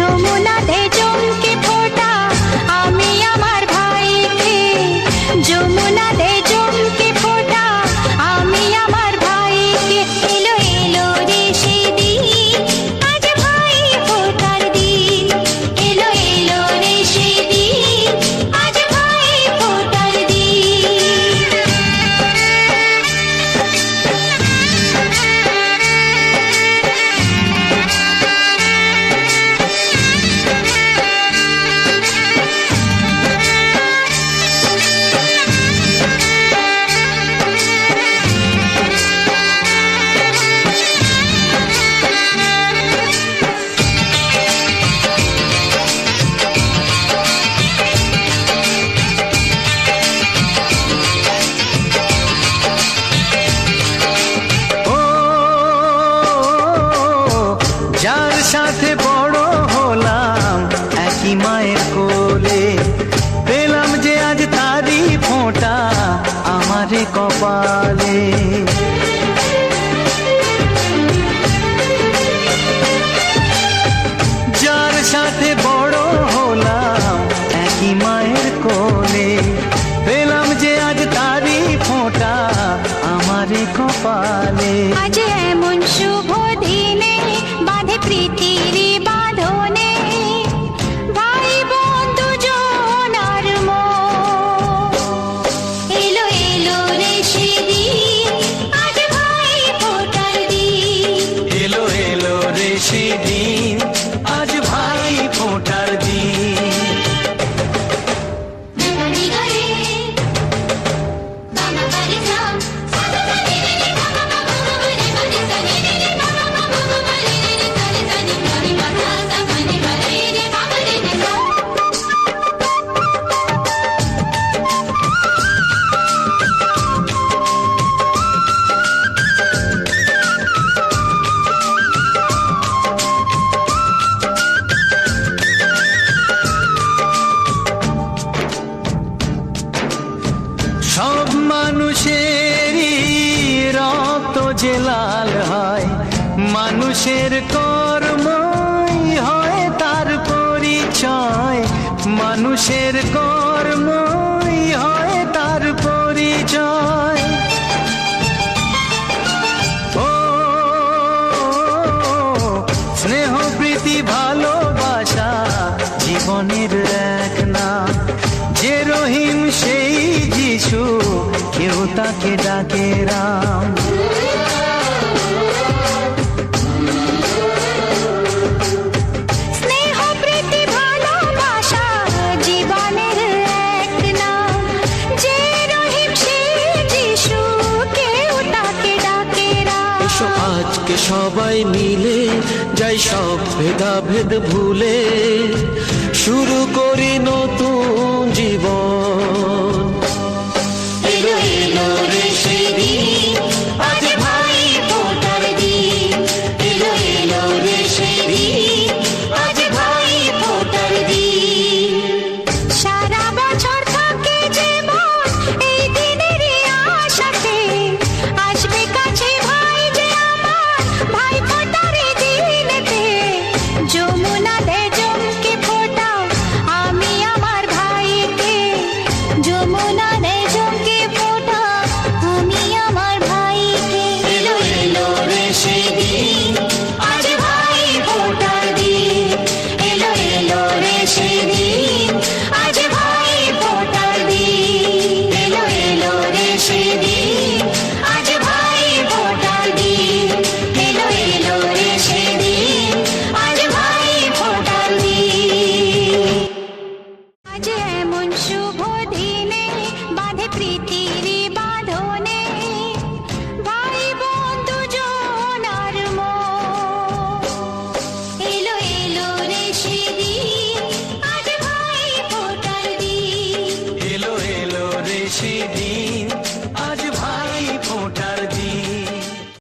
যমুনা দে চমকে ফোঁটা আমি আমার ভাইকে, যমুনা দে চমকে ফোঁটা আমি আমার ভাইকে। এলো এলো রে সেদিন, আজ ভাই ফোঁটার দিন। এলো এলো রে সেদিন, আজ ভাই ফোঁটার দিন। যার সাথে বড় হলাম একই মায়ের কোলে, পেলাম যে আজ তারি ফোঁটা আমারে কপালে। যার সাথে বড় হলাম একই মায়ের কোলে, পেলাম যে আজ তারি ফোঁটা আমারে কপালে। আজ এমন শুভ দিনে বাঁধে প্রীতির বাঁধনে, ভাই বন্ধু জনার মন। এলো এলো রে সেদিন, আজ ভাই ফোঁটার দিন। এলো এলো রে সেদিন, আজ ভাই ফোঁটার দিন। সব মানুষেরই রক্ত যে লাল হয়, মানুষের কর্মই হয় তার পরিচয়। মানুষের কর্মই হয় তার পরিচয়। ও স্নেহ প্রীতি ভালোবাসা জীবনের এক নাম। যে রহিম সেই যিশু, কেউ তাকে ডাকে রাম। স্নেহ প্রীতি ভালোবাসা জীবনের এক নাম। যে রহিম সেই যিশু, কেউ তাকে ডাকে রাম। এসো আজকে সবাই মিলে যাই সব ভেদাভেদ ভুলে, শুরু করি নতুন জীবন। এলো এলো রে সেদিন, আজ ভাই ফোঁটার দিন। এলো এলো রে সেদিন, আজ ভাই ফোঁটার দিন। সারা বছর থাকে জীবন এই দিনেরই আশাতে, আসবে কাছে ভাই যে আমার, ভাই ফোঁটার দিনেতে। যমুনা দে চমকে ফোঁটা আমি আমার ভাইকে, যমুনা দে চমকে ফোঁটা আমি আমার ভাইকে। এলো এলো রে সেদিন, আজ ভাই ফোঁটার দিন। এলো এলো রে সেদিন, আজ ভাই ফোঁটার দিন। এলো এলো রে সেদিন, আজ ভাই ফোঁটার দিন। এলো এলো রে সেদিন, আজ ভাই ফোঁটার দিন। আজ এমন শুভ দিনে বাঁধে প্রীতির বাঁধনে, ভাই বন্ধু জনার মন। এলো এলো রে সেদিন, আজ ভাই ফোঁটার দিন। এলো এলো রে সেদিন।